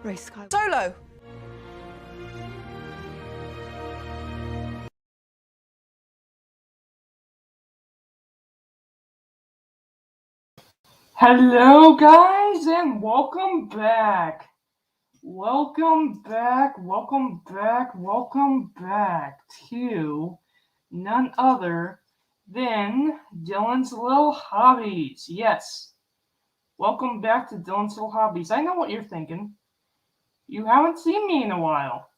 Race Sky Solo. Hello guys and welcome back. Welcome back to none other than Dylan's Little Hobbies. Yes, welcome back to Dylan's Little Hobbies. I know what you're thinking. You haven't seen me in a while.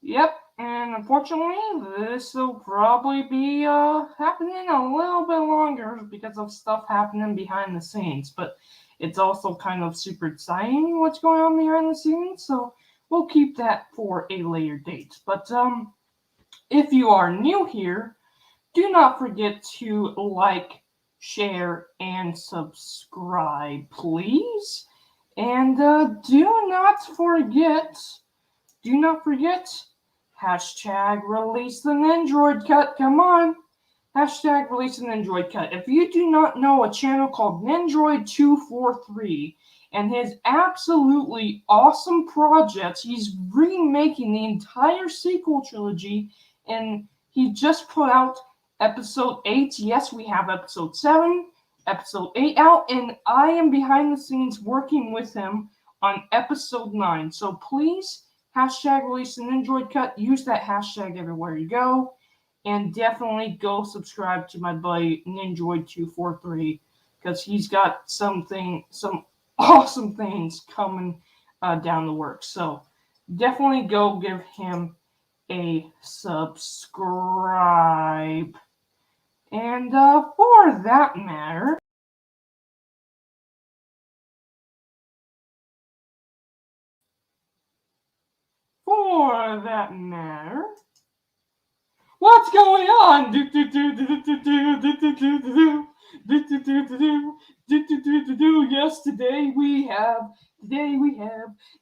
Yep, and unfortunately, this will probably be happening a little bit longer because of stuff happening behind the scenes. But it's also kind of super exciting what's going on behind the scenes, so we'll keep that for a later date. But if you are new here, do not forget to like, share, and subscribe, please. And do not forget. Hashtag release an Android cut. Come on. Hashtag release an Android cut. If you do not know a channel called Nendroid243 and his absolutely awesome projects, he's remaking the entire sequel trilogy, and he just put out episode 8. Yes, we have episode 7, episode 8 out, and I am behind the scenes working with him on episode 9. So please, hashtag release an Android cut. Use that hashtag everywhere you go. And definitely go subscribe to my buddy Nendroid243 because he's got some awesome things coming down the works. So definitely go give him a subscribe. And for that matter, what's going on? Yes, today we have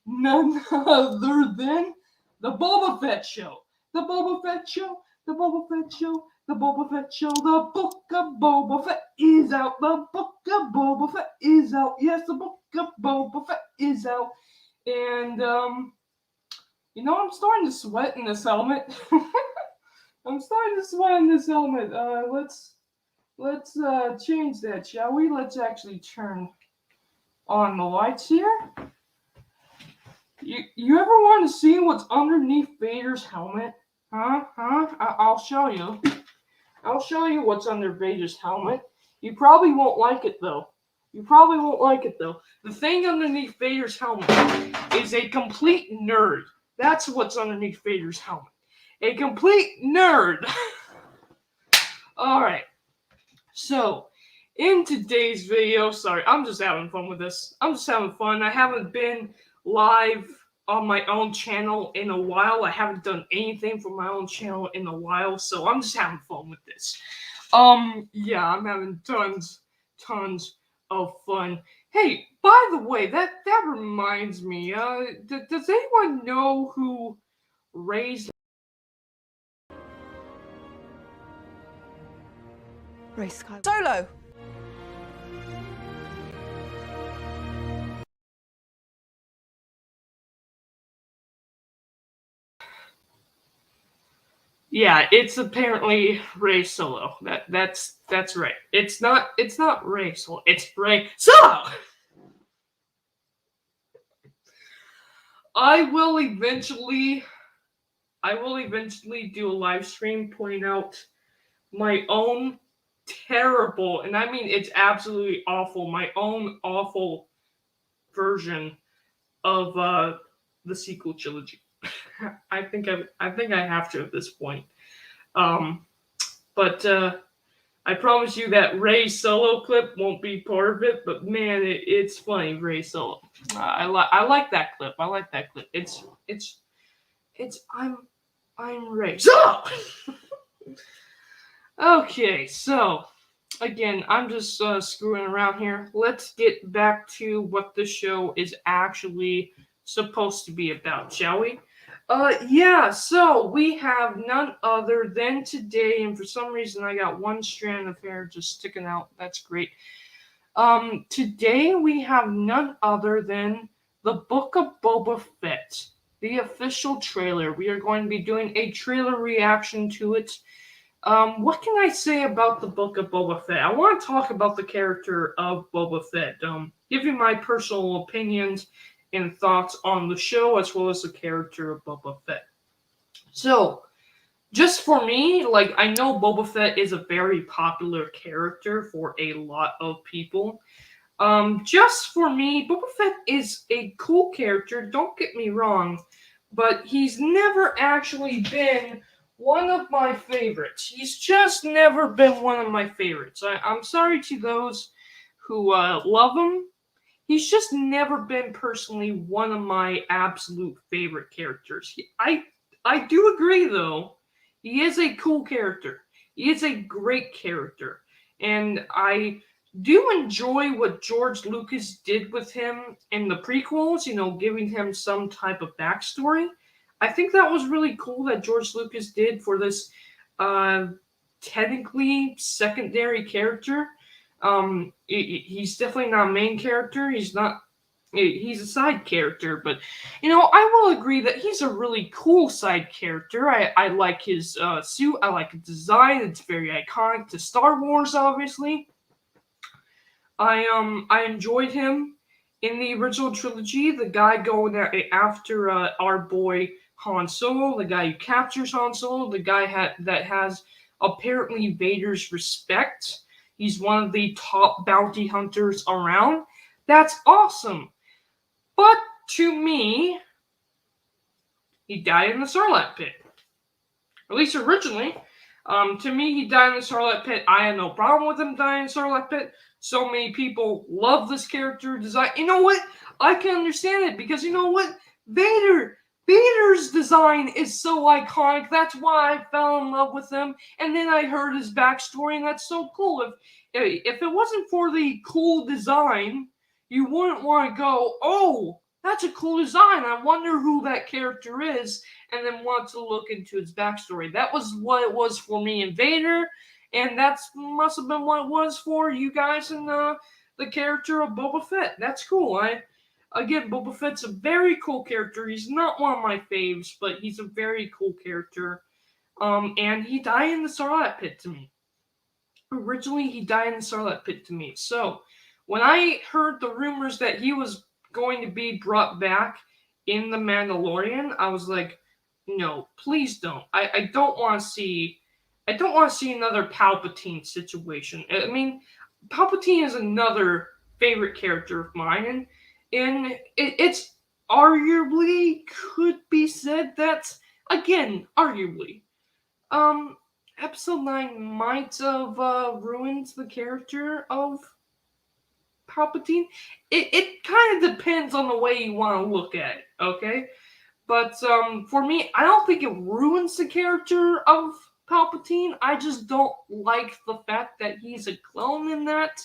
none other than the Boba Fett show. The Boba Fett show. The Boba Fett show. The Boba Fett show. The book of Boba Fett is out. The book of Boba Fett is out. Yes, the book of Boba Fett is out. And I'm starting to sweat in this helmet. Let's change that, shall we? Let's actually turn on the lights here. You ever want to see what's underneath Vader's helmet? I'll show you. I'll show you what's under Vader's helmet. You probably won't like it though. The thing underneath Vader's helmet is a complete nerd. That's what's underneath Vader's helmet. A complete nerd. Alright. So, in today's video, sorry, I'm just having fun with this. I'm just having fun. I haven't been live on my own channel in a while. I haven't done anything for my own channel in a while, so I'm just having fun with this. Yeah, I'm having tons of fun. Hey, by the way, that reminds me, does anyone know who raised Race Sky Solo. Yeah, it's apparently Ray Solo. That's right. It's not Ray Solo. It's Ray Solo. I will eventually do a live stream pointing out my own terrible, and I mean it's absolutely awful, my own awful version of the sequel trilogy. I think I have to at this point. But I promise you that Ray Solo clip won't be part of it. But man, it's funny, Ray Solo. I like that clip. It's I'm Ray Solo. Okay, so again, I'm just screwing around here. Let's get back to what the show is actually supposed to be about, shall we? Yeah, so we have none other than today, and for some reason I got one strand of hair just sticking out. That's great. Today we have none other than The Book of Boba Fett, the official trailer. We are going to be doing a trailer reaction to it. What can I say about the Book of Boba Fett? I want to talk about the character of Boba Fett. Give you my personal opinions and thoughts on the show as well as the character of Boba Fett. So, just for me, like, I know Boba Fett is a very popular character for a lot of people. Just for me, Boba Fett is a cool character, don't get me wrong, but he's never actually been one of my favorites. He's just never been one of my favorites. I'm sorry to those who love him. He's just never been personally one of my absolute favorite characters. I do agree, though. He is a cool character. He is a great character. And I do enjoy what George Lucas did with him in the prequels, giving him some type of backstory. I think that was really cool that George Lucas did for this technically secondary character. He's definitely not a main character. He's a side character, but I will agree that he's a really cool side character. I like his suit. I like his design. It's very iconic to Star Wars, obviously. I enjoyed him in the original trilogy. The guy going after our boy Han Solo, the guy who captures Han Solo, the guy that has apparently Vader's respect. He's one of the top bounty hunters around. That's awesome. But to me, he died in the sarlack pit. At least originally. To me, he died in the sarlack pit. I had no problem with him dying in the sarlack pit. So many people love this character design. You know what? I can understand it because you know what? Vader's design is so iconic. That's why I fell in love with him. And then I heard his backstory, and that's so cool. If it wasn't for the cool design, you wouldn't want to go, oh, that's a cool design. I wonder who that character is, and then want to look into his backstory. That was what it was for me in Vader, and that must have been what it was for you guys in the character of Boba Fett. That's cool. Again, Boba Fett's a very cool character. He's not one of my faves, but he's a very cool character. And he died in the sarlack pit to me. Originally, he died in the sarlack pit to me. So, when I heard the rumors that he was going to be brought back in The Mandalorian, I was like, no, please don't. I don't want to see another Palpatine situation. I mean, Palpatine is another favorite character of mine, and it's arguably could be said that, again, arguably, Episode 9 might have ruined the character of Palpatine. It kind of depends on the way you want to look at it, okay? But for me, I don't think it ruins the character of Palpatine. I just don't like the fact that he's a clone in that.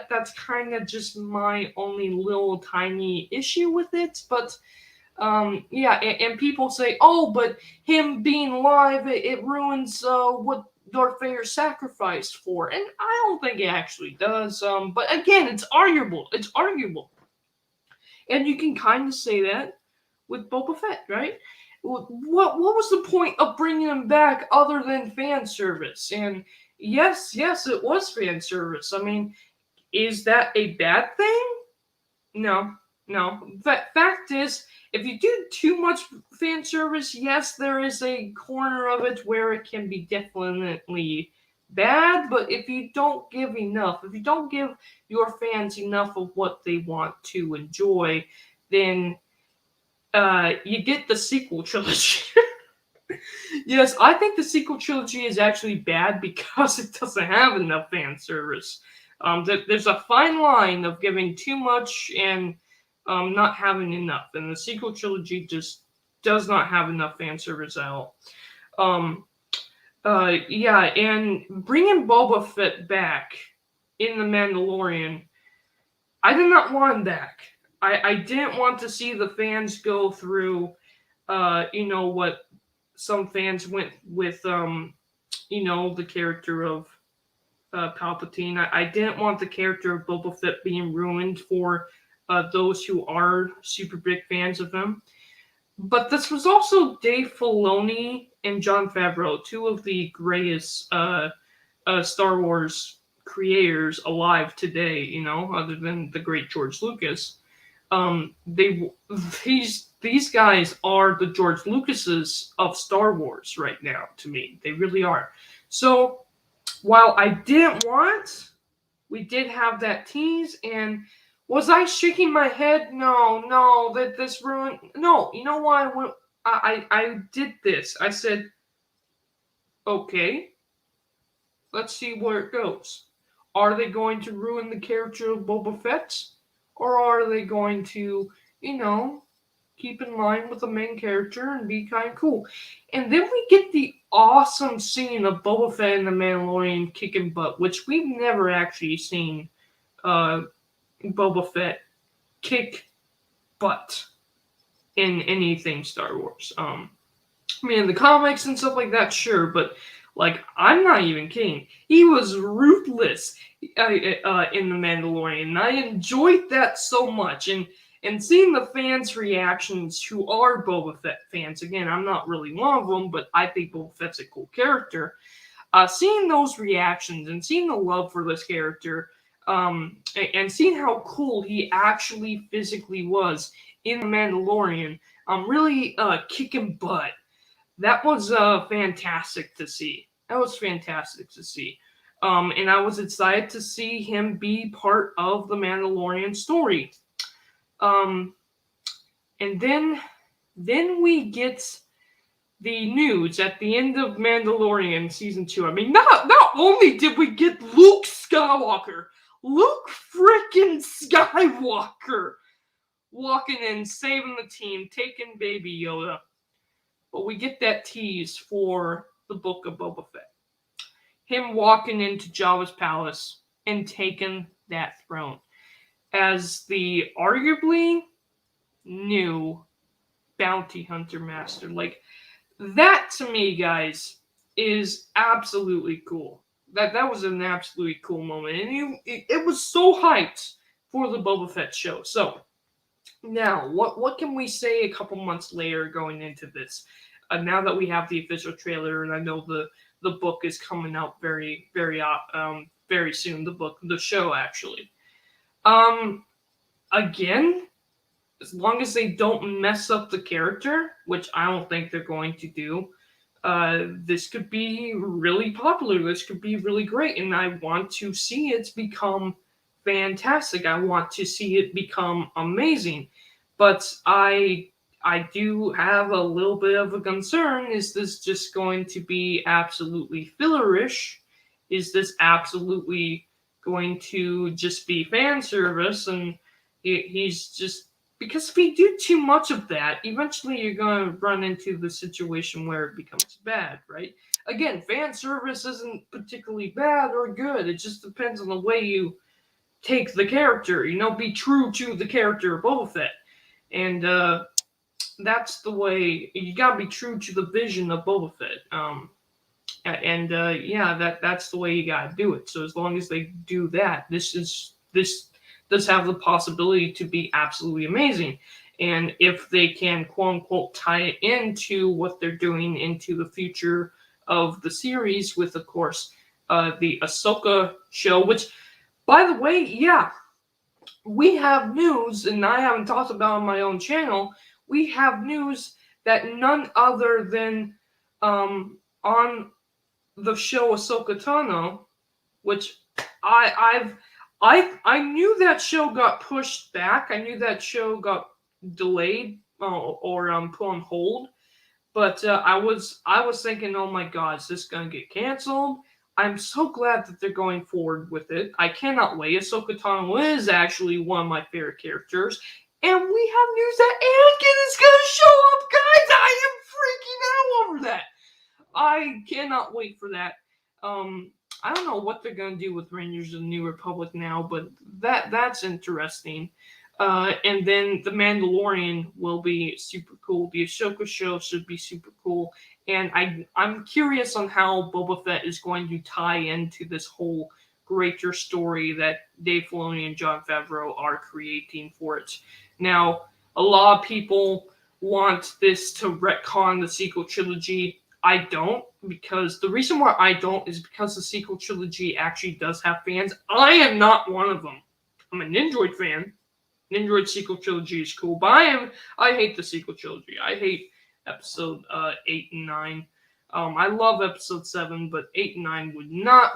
That's kind of just my only little tiny issue with it. But yeah, and people say, oh, but him being live, it ruins what Darth Vader sacrificed for, and I don't think it actually does. But again, it's arguable. It's arguable, and you can kind of say that with Boba Fett, right? What was the point of bringing him back other than fan service? And yes, it was fan service. I mean, is that a bad thing? No. Fact is, if you do too much fan service, yes, there is a corner of it where it can be definitely bad. But if you don't give enough, if you don't give your fans enough of what they want to enjoy, then you get the sequel trilogy. Yes, I think the sequel trilogy is actually bad because it doesn't have enough fan service. There's a fine line of giving too much and not having enough, and the sequel trilogy just does not have enough fan service at all. Yeah, and bringing Boba Fett back in The Mandalorian, I did not want him back. I didn't want to see the fans go through, what some fans went with, the character of Palpatine. I didn't want the character of Boba Fett being ruined for those who are super big fans of him. But this was also Dave Filoni and Jon Favreau, two of the greatest Star Wars creators alive today, other than the great George Lucas. They these guys are the George Lucases of Star Wars right now to me. They really are. So while I didn't want, we did have that tease, and was I shaking my head? No, that this ruined. No, you know why I did this? I said, okay, let's see where it goes. Are they going to ruin the character of Boba Fett? Or are they going to, keep in line with the main character and be kind of cool? And then we get the awesome scene of Boba Fett and the Mandalorian kicking butt, which we've never actually seen Boba Fett kick butt in anything Star Wars. I mean, in the comics and stuff like that, sure, but I'm not even kidding. He was ruthless in The Mandalorian, and I enjoyed that so much. And seeing the fans' reactions who are Boba Fett fans, again, I'm not really one of them, but I think Boba Fett's a cool character. Seeing those reactions and seeing the love for this character, and seeing how cool he actually physically was in The Mandalorian, really kicking butt. That was fantastic to see. And I was excited to see him be part of the Mandalorian story. And then we get the news at the end of Mandalorian season 2. I mean, not only did we get Luke Skywalker, walking in, saving the team, taking Baby Yoda. But we get that tease for the book of Boba Fett. Him walking into Jabba's palace and taking that throne as the arguably new bounty hunter master. That to me, guys, is absolutely cool. That was an absolutely cool moment. And it was so hyped for the Boba Fett show. So, now, what can we say a couple months later going into this? Now that we have the official trailer, and I know the book is coming out very, very, very soon. The show actually. Again, as long as they don't mess up the character, which I don't think they're going to do, this could be really popular. This could be really great, and I want to see it become fantastic. I want to see it become amazing. But I do have a little bit of a concern. Is this just going to be absolutely fillerish? Is this absolutely going to just be fan service? And he's just... Because if you do too much of that, eventually you're going to run into the situation where it becomes bad, right? Again, fan service isn't particularly bad or good. It just depends on the way you take the character. Be true to the character of Boba Fett. And that's the way... You gotta be true to the vision of Boba Fett. That's the way you gotta do it. So as long as they do that, this does have the possibility to be absolutely amazing. And if they can, quote-unquote, tie it into what they're doing into the future of the series with, of course, the Ahsoka show, which, by the way, yeah, we have news, and I haven't talked about on my own channel, we have news that none other than on the show Ahsoka Tano, which I knew that show got pushed back. I knew that show got delayed or put on hold. But I was thinking, oh my God, is this gonna get canceled? I'm so glad that they're going forward with it. I cannot wait. Ahsoka Tano is actually one of my favorite characters. And we have news that Anakin is gonna show up, guys! I am freaking out over that! I cannot wait for that. I don't know what they're gonna do with Rangers of the New Republic now, but that's interesting. And then the Mandalorian will be super cool. The Ahsoka show should be super cool. And I'm curious on how Boba Fett is going to tie into this whole greater story that Dave Filoni and Jon Favreau are creating for it. Now, a lot of people want this to retcon the sequel trilogy. I don't, because the reason why I don't is because the sequel trilogy actually does have fans. I am not one of them. I'm a Nindroid fan. Nindroid sequel trilogy is cool, but I hate the sequel trilogy. I hate episode 8 and 9. I love episode 7, but 8 and 9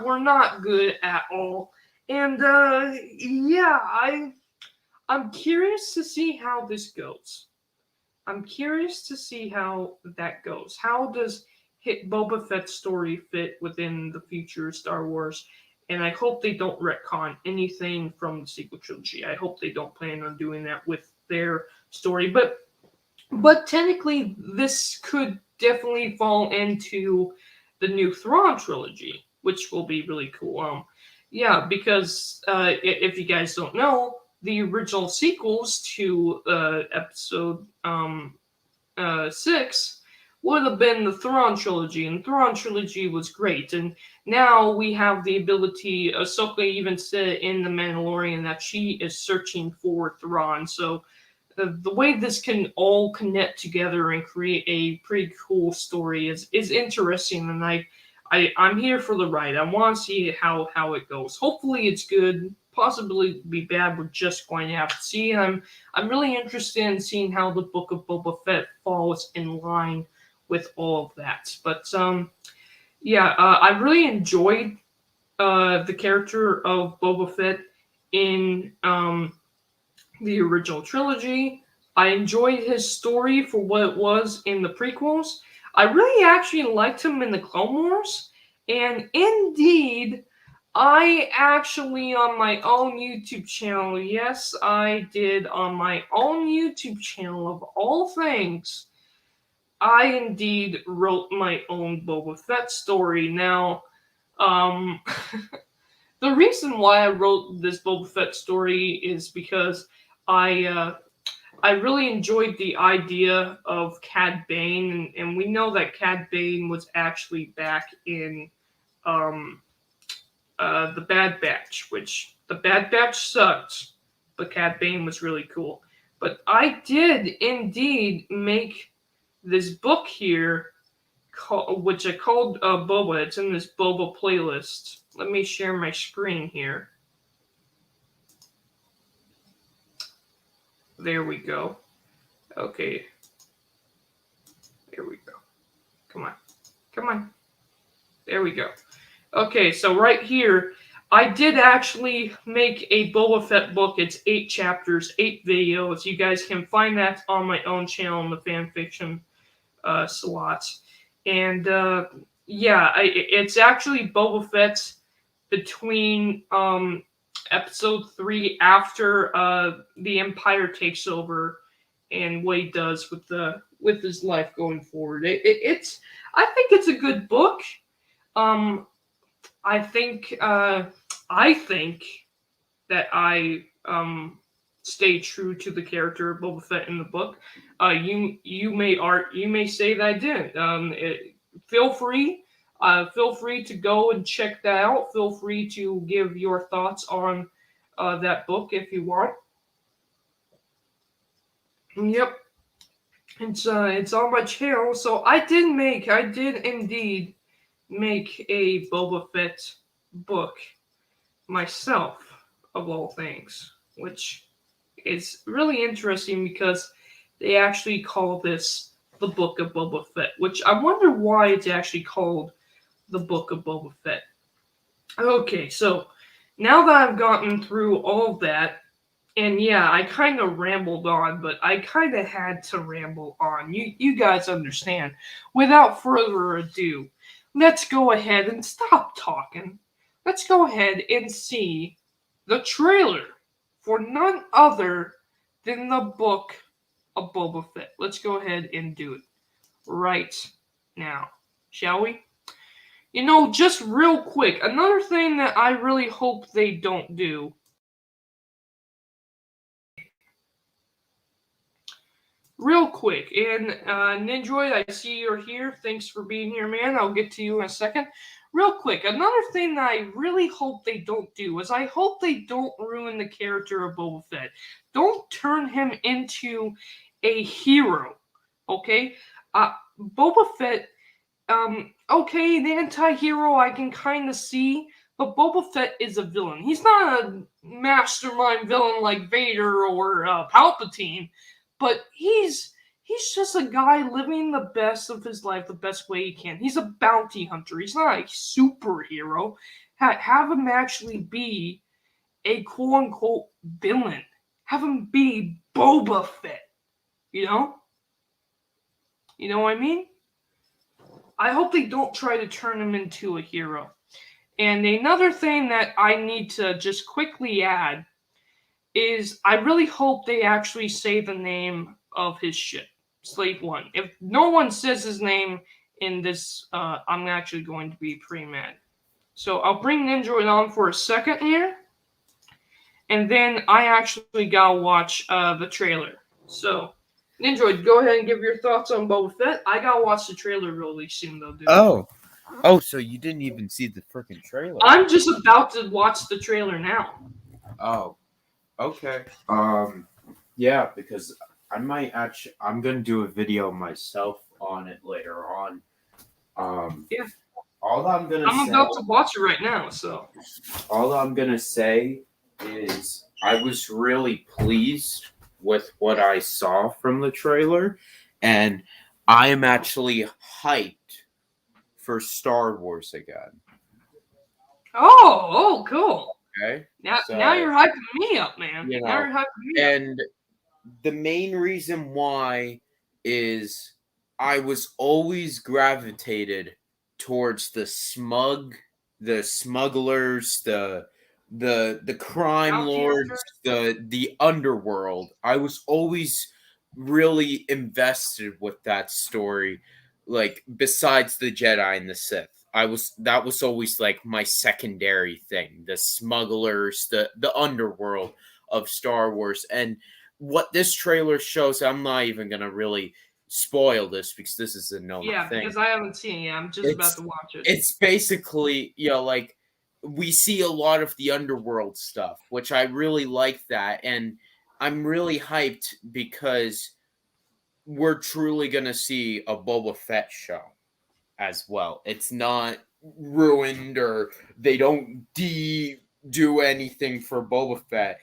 were not good at all. And yeah, I'm curious to see how this goes. I'm curious to see how that goes. How does Boba Fett's story fit within the future of Star Wars? And I hope they don't retcon anything from the sequel trilogy. I hope they don't plan on doing that with their story. But technically, this could definitely fall into the new Thrawn trilogy, which will be really cool. Yeah, because if you guys don't know, the original sequels to episode 6 would have been the Thrawn trilogy, and the Thrawn trilogy was great. And now we have the ability, Ahsoka even said in The Mandalorian that she is searching for Thrawn. So the way this can all connect together and create a pretty cool story is interesting, and I'm here for the ride. I want to see how it goes. Hopefully it's good. Possibly be bad. We're just going to have to see. And I'm really interested in seeing how the Book of Boba Fett falls in line with all of that. But yeah, I really enjoyed the character of Boba Fett in the original trilogy. I enjoyed his story for what it was in the prequels. I really actually liked him in the Clone Wars. And indeed, I actually on my own YouTube channel, yes, I did on my own YouTube channel of all things, I indeed wrote my own Boba Fett story. Now, the reason why I wrote this Boba Fett story is because I really enjoyed the idea of Cad Bane, and we know that Cad Bane was actually back in the Bad Batch, which the Bad Batch sucked, but Cad Bane was really cool. But I did indeed make this book here, which I called Boba. It's in this Boba playlist. Let me share my screen here. There we go. Okay. There we go. Come on. Come on. There we go. Okay, so right here, I did actually make a Boba Fett book. It's 8 chapters, 8 videos. You guys can find that on my own channel in the fanfiction slots. And yeah, it's actually Boba Fett between episode 3 after the Empire takes over and what he does with his life going forward. I think it's a good book. I think that I stay true to the character of Boba Fett in the book. You may say that I didn't. Feel free to go and check that out. Feel free to give your thoughts on that book if you want. Yep, it's on my channel. So I did indeed make a Boba Fett book myself, of all things, which is really interesting because they actually call this the Book of Boba Fett, which I wonder why it's actually called the Book of Boba Fett. Okay, so now that I've gotten through all of that, and yeah, I kind of rambled on, but I kind of had to ramble on. You guys understand. Without further ado, let's go ahead and stop talking. Let's go ahead and see the trailer for none other than the Book of Boba Fett. Let's go ahead and do it right now, shall we? You know, just real quick, another thing that I really hope they don't do. real quick, and Nindroid, I see you're here. Thanks for being here, man. I'll get to you in a second. Real quick, another thing that I really hope they don't do is I hope they don't ruin the character of Boba Fett. Don't turn him into a hero, okay? Boba Fett, okay, the anti-hero I can kind of see, but Boba Fett is a villain. He's not a mastermind villain like Vader or Palpatine, but he's just a guy living the best of his life the best way he can. He's a bounty hunter. He's not a superhero. Have him actually be a quote-unquote villain. Have him be Boba Fett. You know? You know what I mean? I hope they don't try to turn him into a hero. And another thing that I need to just quickly add is I really hope they actually say the name of his ship, Slave One. If no one says his name in this, I'm actually going to be pretty mad. So I'll bring Nindroid on for a second here. And then I actually gotta watch the trailer. So, Nindroid, go ahead and give your thoughts on Boba Fett. I gotta watch the trailer really soon, though, dude. Oh, so you didn't even see the freaking trailer? I'm just about to watch the trailer now. Oh, okay. Yeah, because I'm gonna do a video myself on it later on. Yeah. I'm about to watch it right now, so. All I'm gonna say is I was really pleased with what I saw from the trailer, and I am actually hyped for Star Wars again. Oh, cool. Okay. Now you're hyping me up, man. You know, now you're hyping me up. And the main reason why is I was always gravitated towards the smugglers, the crime lords, the underworld. I was always really invested with that story, like besides the Jedi and the Sith. That was always like my secondary thing, the smugglers, the underworld of Star Wars. And what this trailer shows, I'm not even gonna really spoil this because this is a known thing. Yeah, because I haven't seen it. I'm just about to watch it. It's basically, like we see a lot of the underworld stuff, which I really like that, and I'm really hyped because we're truly gonna see a Boba Fett show as well. It's not ruined or they don't do anything for Boba Fett.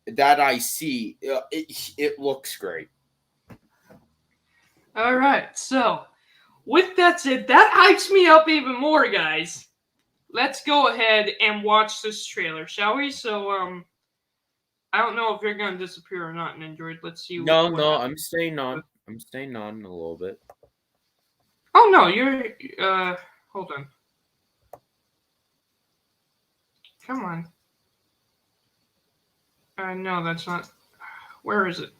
That I see, it looks great. All right, so with that said, that hypes me up even more, guys. Let's go ahead and watch this trailer, shall we? So, I don't know if you're gonna disappear or not, Nindroid. Let's see. No, I'm staying on. I'm staying on a little bit. Oh no, you're. Hold on. Come on. No, that's not. Where is it?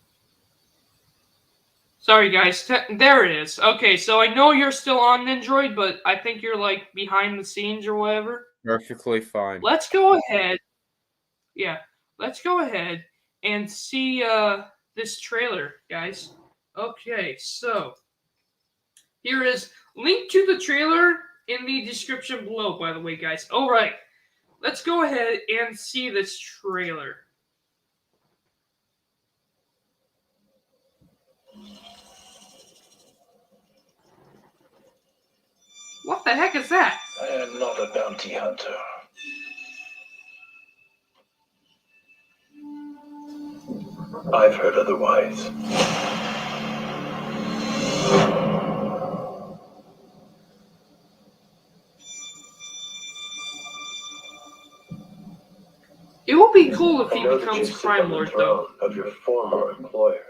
Sorry, guys. There it is. Okay, so I know you're still on Nindroid, but I think you're like behind the scenes or whatever. Perfectly fine. Let's go ahead. Yeah, let's go ahead and see this trailer, guys. Okay, so here is link to the trailer in the description below, by the way, guys. All right, let's go ahead and see this trailer. What the heck is that? I am not a bounty hunter. I've heard otherwise. It will be cool if he becomes crime lord, though. Of your former employer.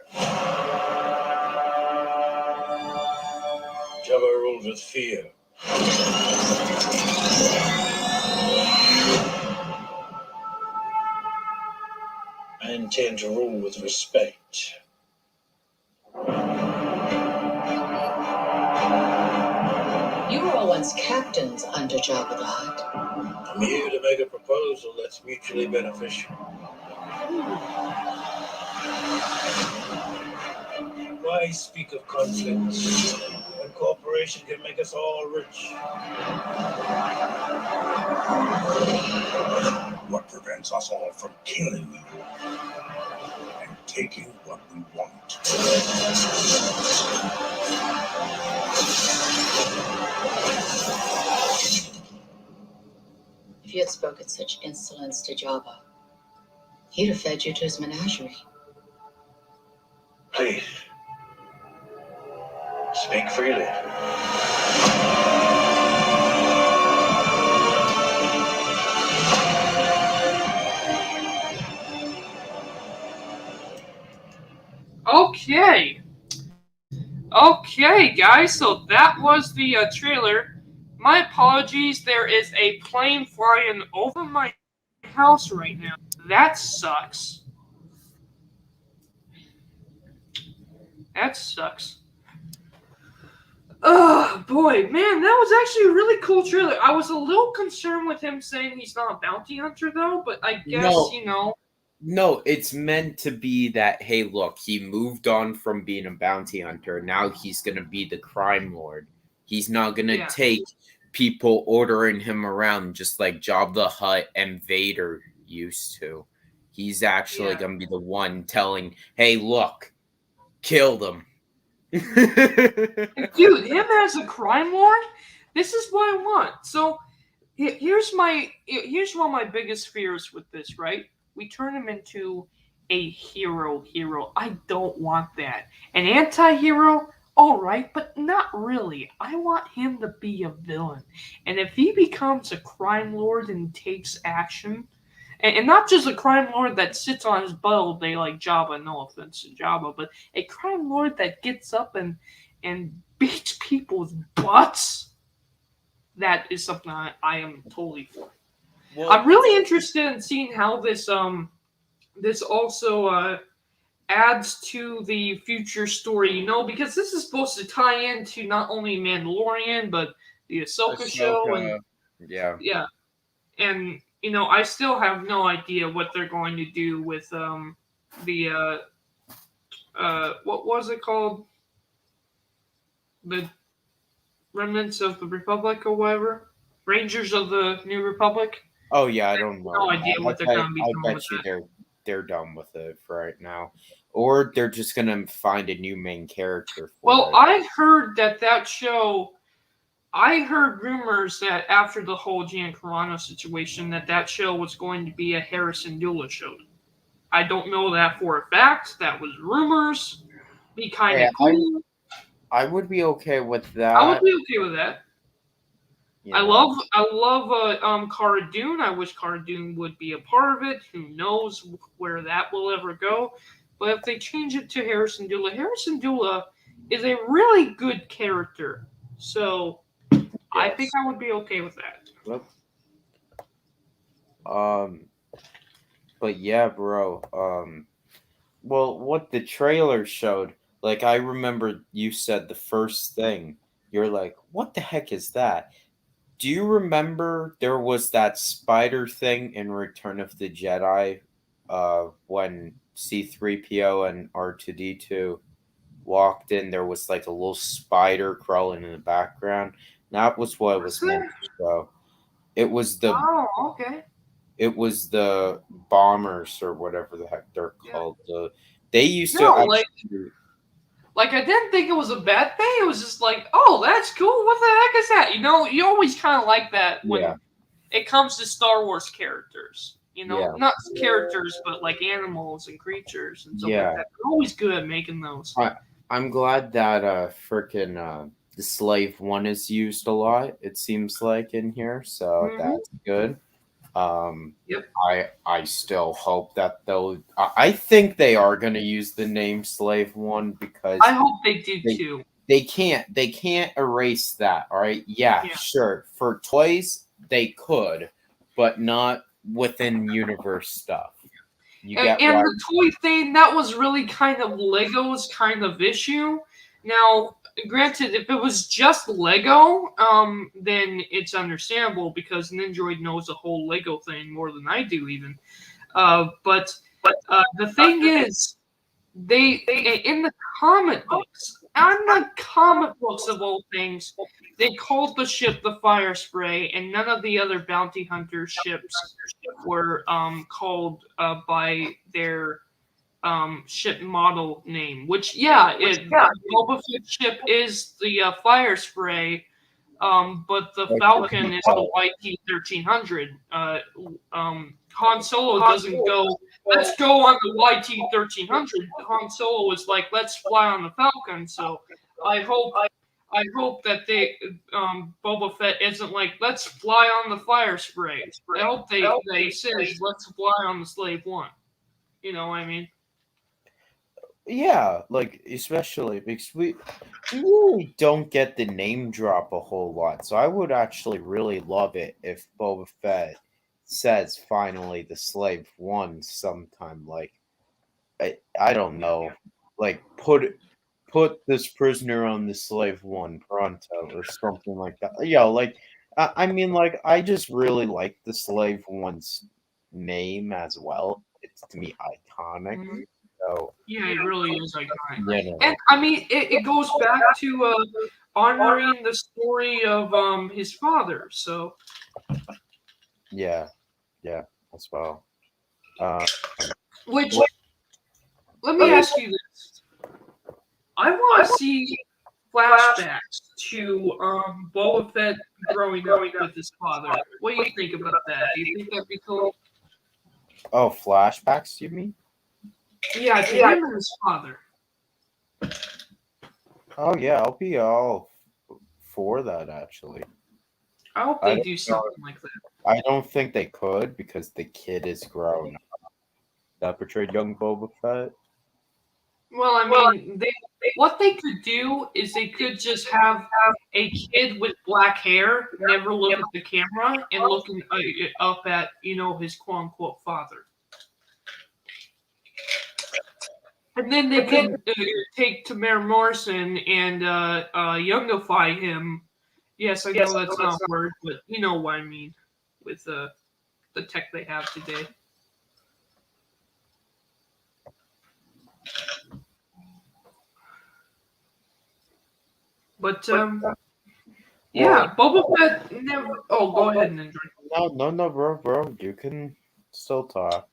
Jabba rules with fear. I intend to rule with respect. You were all once captains under Jabba the Hutt. I'm here to make a proposal that's mutually beneficial. Why speak of conflict when cooperation can make us all rich? What prevents us all from killing you and taking what we want? If you had spoken such insolence to Jabba, he'd have fed you to his menagerie. Please, speak freely. Okay, guys, so that was the trailer. My apologies, there is a plane flying over my house right now. That sucks. That sucks. Oh, boy, man, that was actually a really cool trailer. I was a little concerned with him saying he's not a bounty hunter, though, but I guess, No, it's meant to be that, hey, look, he moved on from being a bounty hunter. Now he's going to be the crime lord. He's not going to take people ordering him around just like Jabba the Hutt and Vader used to. He's actually going to be the one telling, hey, look, kill them. Dude, him as a crime lord? This is what I want. So, here's one of my biggest fears with this, right? We turn him into a hero. I don't want that. An anti-hero, all right, but not really. I want him to be a villain. And if he becomes a crime lord and takes action, and not just a crime lord that sits on his butt all day like Jabba, no offense to Jabba, but a crime lord that gets up and beats people's butts, that is something I am totally for. Well, I'm really interested in seeing how this also adds to the future story, because this is supposed to tie into not only Mandalorian but the Ahsoka show and and I still have no idea what they're going to do with the what was it called, the Remnants of the Republic or whatever, Rangers of the New Republic. Oh yeah, I don't know. No idea what they're going to be doing with that. I bet you they're done with it for right now, or they're just going to find a new main character. Well, I heard that show. I heard rumors that after the whole Gian Carano situation, that show was going to be a Harrison Dula show. I don't know that for a fact. That was rumors. Be kind of cool. I would be okay with that. I would be okay with that. I love Cara Dune. I wish Cara Dune would be a part of it. Who knows where that will ever go? But if they change it to Harrison Dula is a really good character. So I think I would be okay with that. Yep. But yeah, bro. Well, what the trailer showed, like I remember you said the first thing, you're like, what the heck is that? Do you remember there was that spider thing in Return of the Jedi when C-3PO and R2-D2 walked in? There was like a little spider crawling in the background. That was what it was meant to show. It was the It was the bombers or whatever the heck they're called. They used to actually... Like, I didn't think it was a bad thing. It was just like, oh, that's cool. What the heck is that? You always kind of like that when it comes to Star Wars characters. Not characters, but like animals and creatures and stuff like that. They're always good at making those. I'm glad that frickin' the Slave One is used a lot, it seems like, in here. So that's good. I still hope that they'll... I think they are going to use the name Slave One because... I hope they do too. They can't erase that, all right? Yeah, sure. For toys, they could, but not within universe stuff. And the toy thing, that was really kind of Lego's kind of issue. Now, granted, if it was just Lego, then it's understandable because Nindroid knows the whole Lego thing more than I do even. But the thing is, they in the comic books, on the comic books of all things, they called the ship the Fire Spray, and none of the other bounty hunter ships were called by their ship model name. Which Boba Fett's ship is the Fire Spray. But the Falcon is the YT-1300. Han Solo doesn't go, let's go on the YT-1300. Han Solo is like, let's fly on the Falcon. So I hope that Boba Fett isn't like, let's fly on the Fire Spray. I hope they says, let's fly on the Slave One. You know what I mean? Yeah, like especially because we really don't get the name drop a whole lot. So I would actually really love it if Boba Fett says finally the Slave One sometime. Like I don't know, like put this prisoner on the Slave One pronto or something like that. Yeah, like I mean, like I just really like the Slave One's name as well. It's to me iconic. Mhm. So Yeah, it really is iconic. you know. And I mean, it goes back to honoring the story of his father. So Yeah, as well. which let me ask you this: I want to see flashbacks to Boba Fett growing up with his father. What do you think about that? Do you think that'd be cool? Oh, flashbacks, you mean? Yeah, to him and his father. Oh yeah, I'll be all for that actually. I hope I they don't do something like that. I don't think they could because the kid is grown up. That portrayed young Boba Fett. Well, I mean, what they could do is they could just have a kid with black hair never look at the camera and looking up at his quote unquote father, and then they can take Tamara Morrison and youngify him. Yes, I know that's not a word, but you know what I mean with the tech they have today. But yeah, Boba Fett never. Oh, go ahead and enjoy. No, bro. You can still talk.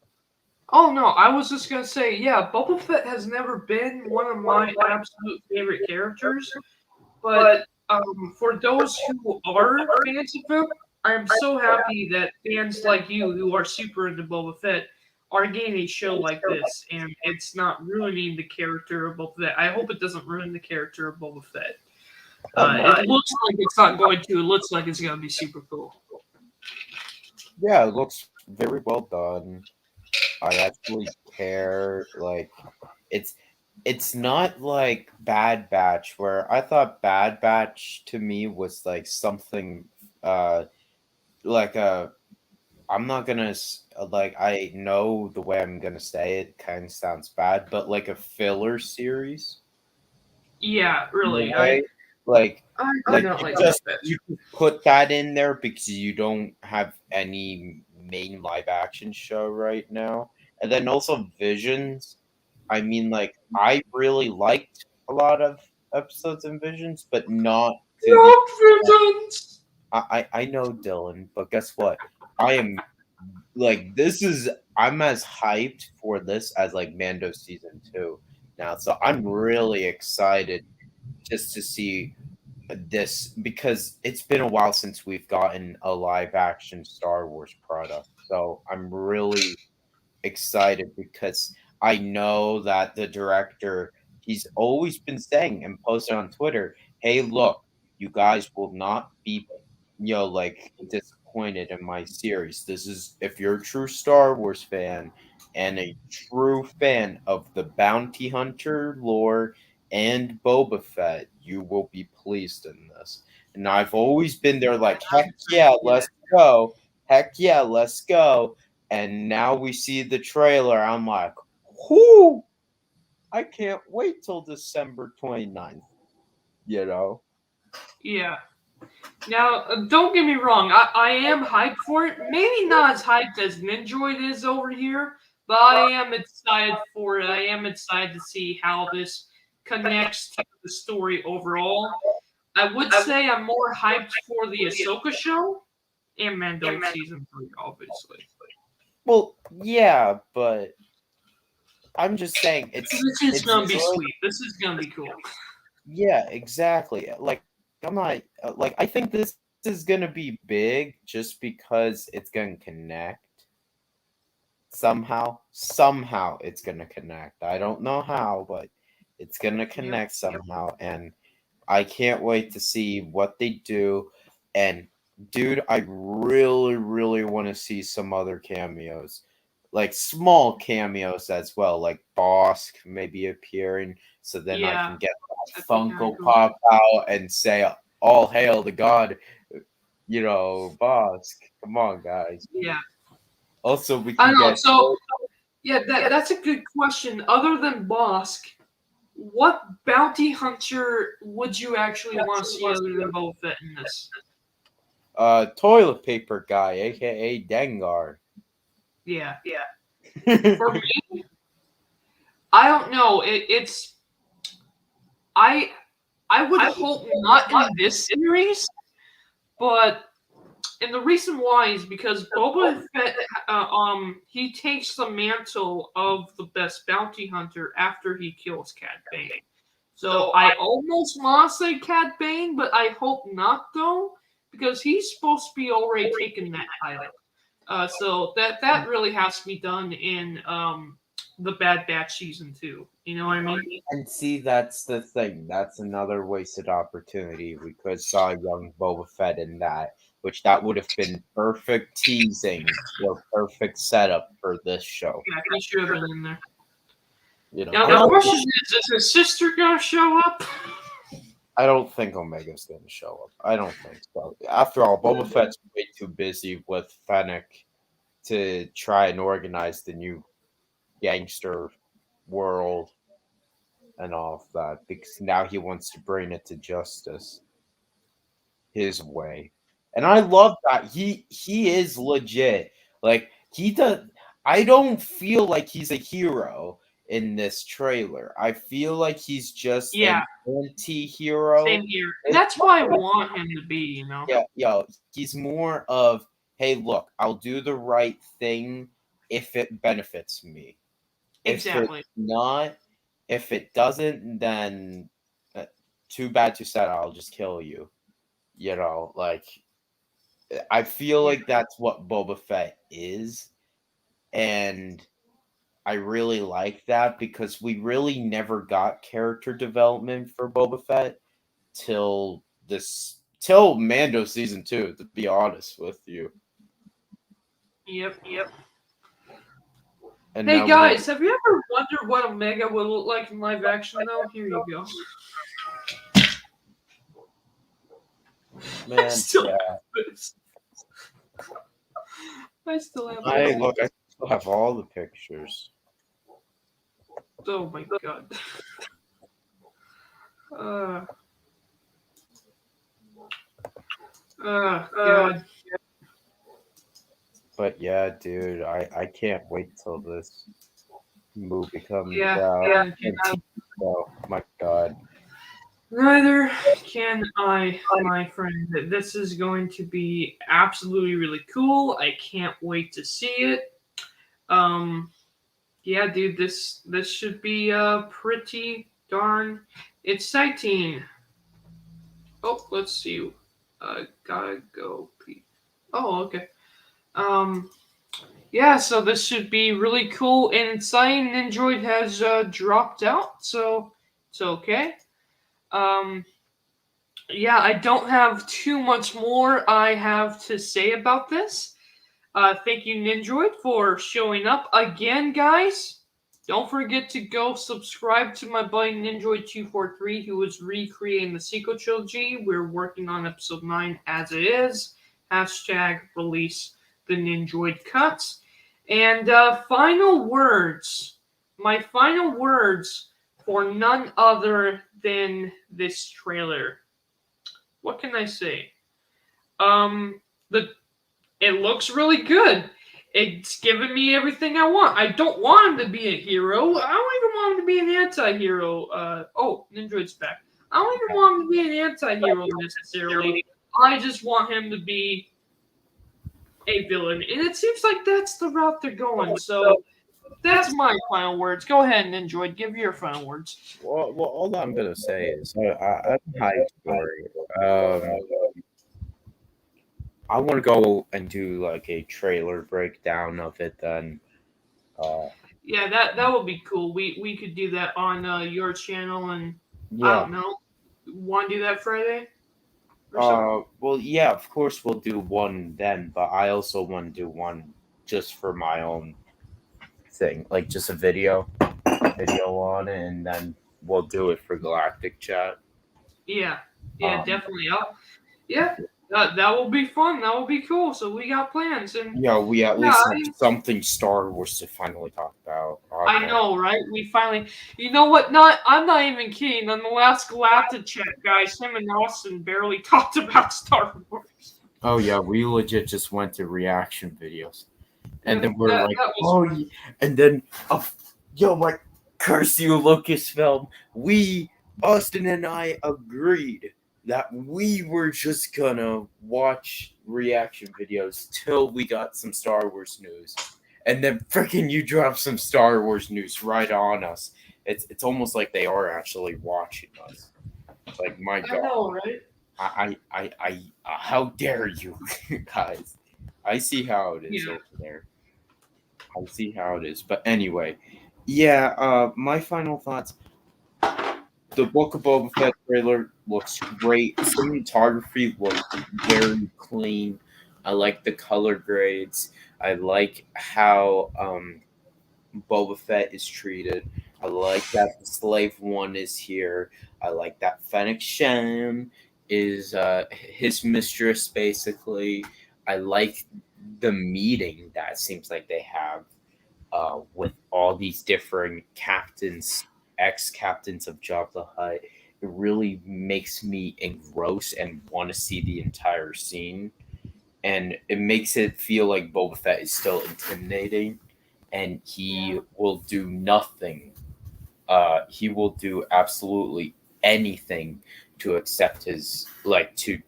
Oh no, I was just gonna say, yeah, Boba Fett has never been one of my absolute favorite characters, but for those who are fans of him, I'm so happy that fans like you who are super into Boba Fett are getting a show like this, and it's not ruining the character of Boba Fett. I hope it doesn't ruin the character of Boba Fett. It looks like it's not going to. It looks like it's going to be super cool. Yeah, it looks very well done. I actually care. Like, it's not like Bad Batch, where I thought Bad Batch to me was like something, like a. I'm not gonna like. I know the way I'm gonna say it kind of sounds bad, but like a filler series. Yeah, really. Like I don't like that. you put that in there because you don't have any main live action show right now, and then also Visions. I mean, like I really liked a lot of episodes in Visions, but not to the. Visions. I know Dylan, but guess what? I am like I'm as hyped for this as like Mando season 2 now, so I'm really excited just to see this because it's been a while since we've gotten a live action Star Wars product. So I'm really excited because I know that the director, he's always been saying and posted on Twitter, hey, look, you guys will not be, like disappointed in my series. This is, if you're a true Star Wars fan and a true fan of the bounty hunter lore and Boba Fett, you will be pleased in this. And I've always been there like, heck yeah, let's go. Heck yeah, let's go. And now we see the trailer. I'm like, whoo! I can't wait till December 29th. Yeah. Now, don't get me wrong. I am hyped for it. Maybe not as hyped as Nindroid is over here, But I am excited for it. I am excited to see how this connects to the story overall. I would say I'm more hyped for the Ahsoka show and Mando season 3, obviously. Well, yeah, but I'm just saying This is it's gonna be good. sweet. This is gonna be cool. Yeah, exactly. Like I'm not like I think this is gonna be big just because it's gonna connect somehow. Somehow it's gonna connect. I don't know how, but it's gonna connect somehow, and I can't wait to see what they do. And dude, I really, really want to see some other cameos, like small cameos as well, like Bosk maybe appearing, so then I can get that Funko Pop out and say, "All hail the god," Bosk. Come on, guys. Yeah. Also, we I can know. get. So, yeah, that's a good question. Other than Bosk, what bounty hunter would you actually want to see other than Boba Fett in this? Toilet paper guy, aka Dengar. Yeah. For me, I don't know. It's I would hope not in this series, but and the reason why is because Boba Fett, he takes the mantle of the best bounty hunter after he kills Cad Bane. So I almost want to say Cad Bane, but I hope not though, because he's supposed to be already taking that title. So that really has to be done in the Bad Batch season 2. You know what I mean? And see, that's the thing. That's another wasted opportunity. We could saw young Boba Fett in that, which that would have been perfect teasing or perfect setup for this show. Yeah, he should have been in there. I Now the question is his sister gonna show up? don't think Omega's going to show up. I don't think so. After all, Boba Fett's way too busy with Fennec to try and organize the new gangster world and all of that, because now he wants to bring it to justice his way. And I love that he is legit. Like he does. I don't feel like he's a hero in this trailer. I feel like he's just an anti-hero. Same here. And that's why I want him to be. Yeah, he's more of, hey, look, I'll do the right thing if it benefits me. Exactly. If it's not, if it doesn't, then too bad, too sad. I'll just kill you. Like I feel like that's what Boba Fett is, and I really like that because we really never got character development for Boba Fett till Mando season 2. To be honest with you. Yep. And hey guys, have you ever wondered what Omega would look like in live action though? Here you go. Man, I still have I still have all the pictures. Oh my god. God. But yeah, dude, I can't wait till this movie comes out. Oh my god. Neither can I, my friend. This is going to be absolutely really cool. I can't wait to see it. Yeah, dude, this should be pretty darn exciting. Oh, let's see. Gotta go pee. Oh, okay. Yeah, so this should be really cool and exciting. Android has dropped out, so it's okay. Yeah, I don't have too much more I have to say about this. Thank you, Nindroid, for showing up again, guys. Don't forget to go subscribe to my buddy Nindroid243, who is recreating the sequel trilogy. We're working on episode 9 as it is. Hashtag release the Nindroid cuts. And final words. My final words for none other than this trailer. What can I say? It looks really good. It's giving me everything I want. I don't want him to be a hero. I don't even want him to be an anti-hero. Nindroid's back. I don't even want him to be an anti-hero necessarily. I just want him to be a villain. And it seems like that's the route they're going. So that's my final words. Go ahead, Nindroid. Give your final words. Well, all I'm gonna say is I'm hyped for it. I want to go and do like a trailer breakdown of it then. Yeah, that would be cool. We could do that on your channel, and I Yeah. don't know. Want to do that Friday? Or something? Well, yeah, of course we'll do one then, but I also want to do one just for my own thing, like just a video on it, and then we'll do it for Galactic Chat. Yeah, definitely. That will be fun. That will be cool. So we got plans, and Yeah, we at least have something Star Wars to finally talk about. I know, right? We finally. You know what? I'm not even kidding. On the last Galactic Chat, guys, him and Austin barely talked about Star Wars. Oh yeah, we legit just went to reaction videos, and then we're like, oh, yeah. And then, yo, like, curse you, Lucasfilm. Austin and I agreed that we were just gonna watch reaction videos till we got some Star Wars news, and then freaking you dropped some Star Wars news right on us. It's almost like they are actually watching us. Like, my God, I know, right? I how dare you, guys? I see how it is over there. I see how it is. But anyway, yeah. My final thoughts. The Book of Boba Fett trailer looks great. Cinematography looks very clean. I like the color grades. I like how Boba Fett is treated. I like that the Slave One is here. I like that Fennec Shan is his mistress, basically. I like the meeting that seems like they have with all these different captains, ex-captains of Jabba the Hutt. It really makes me engross and want to see the entire scene. And it makes it feel like Boba Fett is still intimidating, and he will do nothing. He will do absolutely anything to accept his, like, to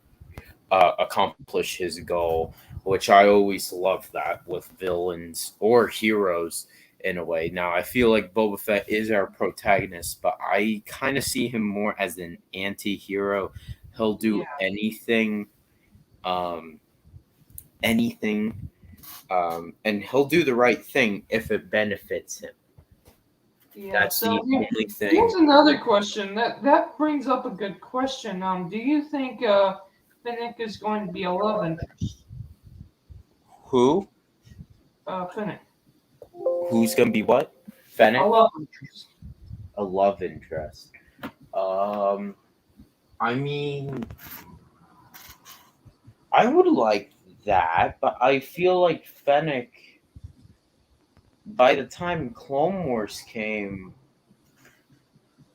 accomplish his goal, which I always love that with villains or heroes in a way. Now, I feel like Boba Fett is our protagonist, but I kind of see him more as an anti-hero. He'll do anything, and he'll do the right thing if it benefits him. Yeah, that's the only thing. Here's another question. That brings up a good question. Do you think Fennec is going to be a love interest? Who? Fennec. Who's gonna be what? Fennec? A love interest. A love interest. I mean, I would like that, but I feel like Fennec, by the time Clone Wars came,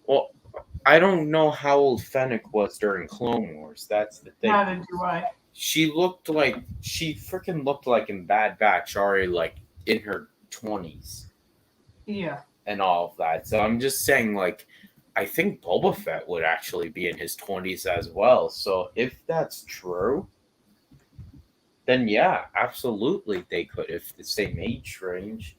well, I don't know how old Fennec was during Clone Wars. That's the thing. Neither do I. She freaking looked like in Bad Batch, already like in her 20s. Yeah. And all of that. So I'm just saying, like, I think Boba Fett would actually be in his 20s as well. So if that's true, then yeah, absolutely they could, if the same age range.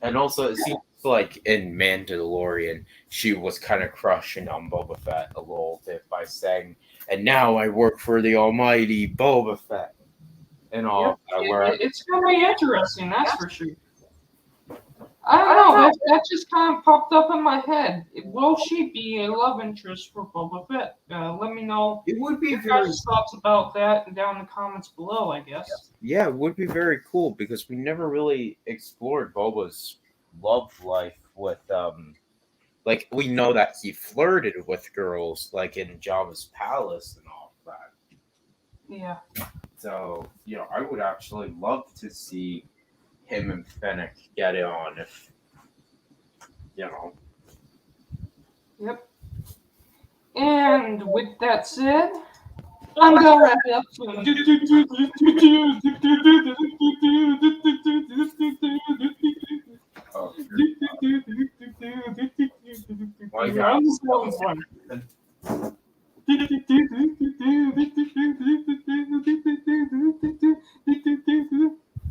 And also, it seems like in Mandalorian, she was kind of crushing on Boba Fett a little bit by saying, "And now I work for the almighty Boba Fett," and all of that. It's going to be interesting, that's for sure. I don't know. That just kind of popped up in my head. Will she be a love interest for Boba Fett? Let me know. It would be your guys' thoughts about that down in the comments below, I guess. Yeah, it would be very cool because we never really explored Boba's love life with like, we know that he flirted with girls like in Jabba's palace and all of that. Yeah. So, I would actually love to see him and Fennec get it on, if Yep. And with that said, I'm gonna wrap it up soon. Oh, I'm just having fun.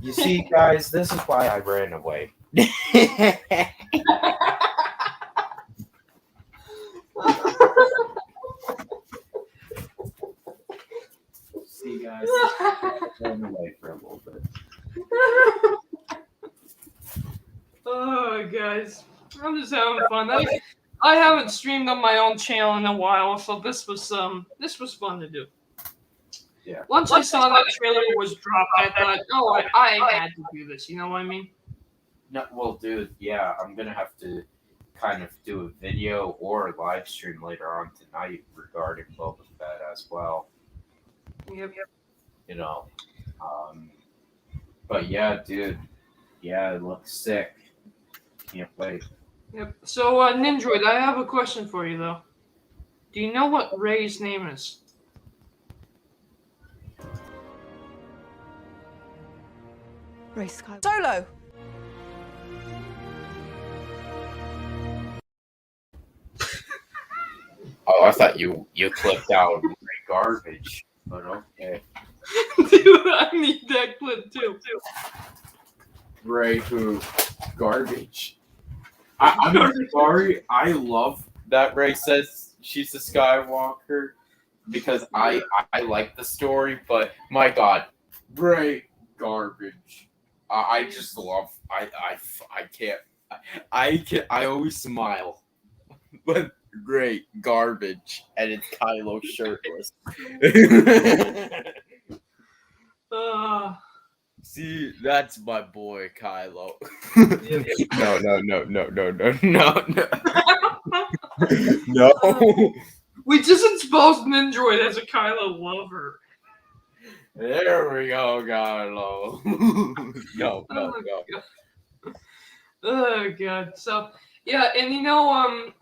you see, guys, this is why I ran away. See, guys, I ran away for a little bit. Oh, guys, I'm just having fun. I haven't streamed on my own channel in a while, so this was fun to do. Yeah. Once I saw that trailer was dropped, I thought, oh, I had to do this. You know what I mean? No, well, dude, yeah, I'm gonna have to kind of do a video or a live stream later on tonight regarding Boba Fett as well. Yep. You know, but yeah, dude, yeah, it looks sick. Can't wait. Yep. So, Nindroid, I have a question for you though. Do you know what Rey's name is? Rey Skywalker. Solo. Oh, I thought you clipped out garbage, but okay. Dude, I need that clip too. Ray who garbage. I'm sorry. I love that Ray says she's a Skywalker because I like the story, but my God, Ray garbage. I just love. I can't. I always smile, but great garbage, and it's Kylo shirtless. See, that's my boy Kylo. No. We just exposed Nindroid as a Kylo lover. There we go, Kylo. No. Oh God. So yeah, and you know,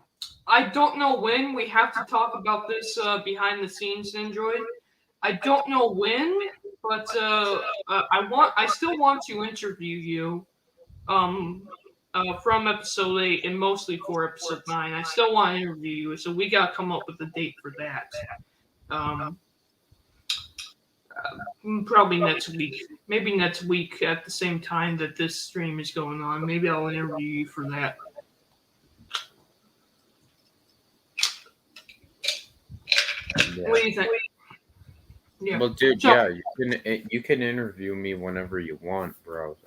I don't know when we have to talk about this behind the scenes, Nindroid. I don't know when, but I still want to interview you from episode 8 and mostly for episode 9. I still want to interview you, so we gotta come up with a date for that. Probably next week. Maybe next week at the same time that this stream is going on. Maybe I'll interview you for that. Yeah. What do you think? Yeah. Well, dude, So- yeah, you can interview me whenever you want, bro.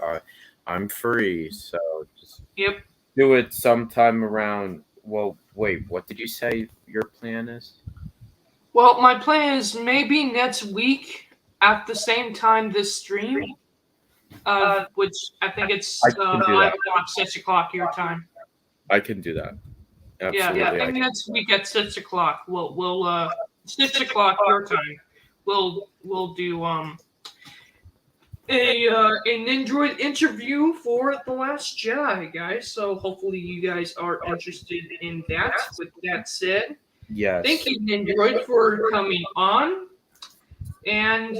I'm free, so just Yep. do it sometime around. Well, wait, what did you say your plan is? Well, my plan is maybe next week at the same time this stream, which I think it's I can do 5 that. o'clock, 6 o'clock your time. I can do that. Absolutely. Yeah, I think next week at 6 o'clock. We'll 6 o'clock your time. We'll do an Android interview for The Last Jedi, guys. So hopefully you guys are interested in that. With that said, Yes. thank you, Android, for coming on. And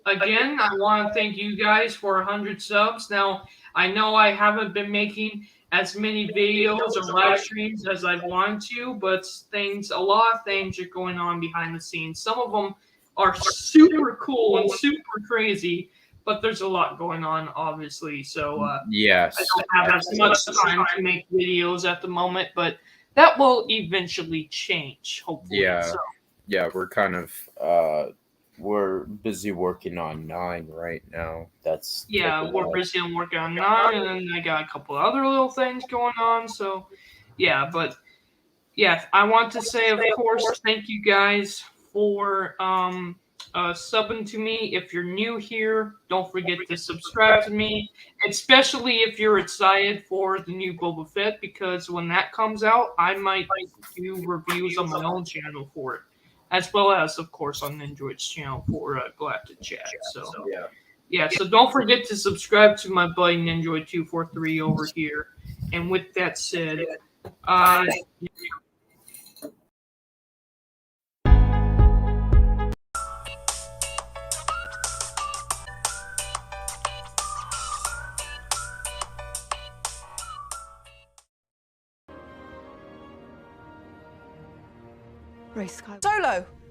again, I want to thank you guys for 100 subs. Now, I know I haven't been making as many videos or live streams as I wanted to, but a lot of things are going on behind the scenes. Some of them are super cool and super crazy, but there's a lot going on, obviously. So Yes. I don't have as much time to make videos at the moment, but that will eventually change, hopefully. Yeah. So, Yeah, we're kind of we're busy working on 9 right now. That's yeah, we're busy on working on 9, and then I got a couple other little things going on. So, yeah, but yeah, I want to say, of course, thank you guys for subbing to me. If you're new here, don't forget to subscribe to me, especially if you're excited for the new Boba Fett, because when that comes out, I might do reviews on my own channel for it, as well as, of course, on Nindroid's channel for Galactic Chat. So, yeah, so don't forget to subscribe to my buddy Nindroid243 over here. And with that said, Ray Skywalker. Solo!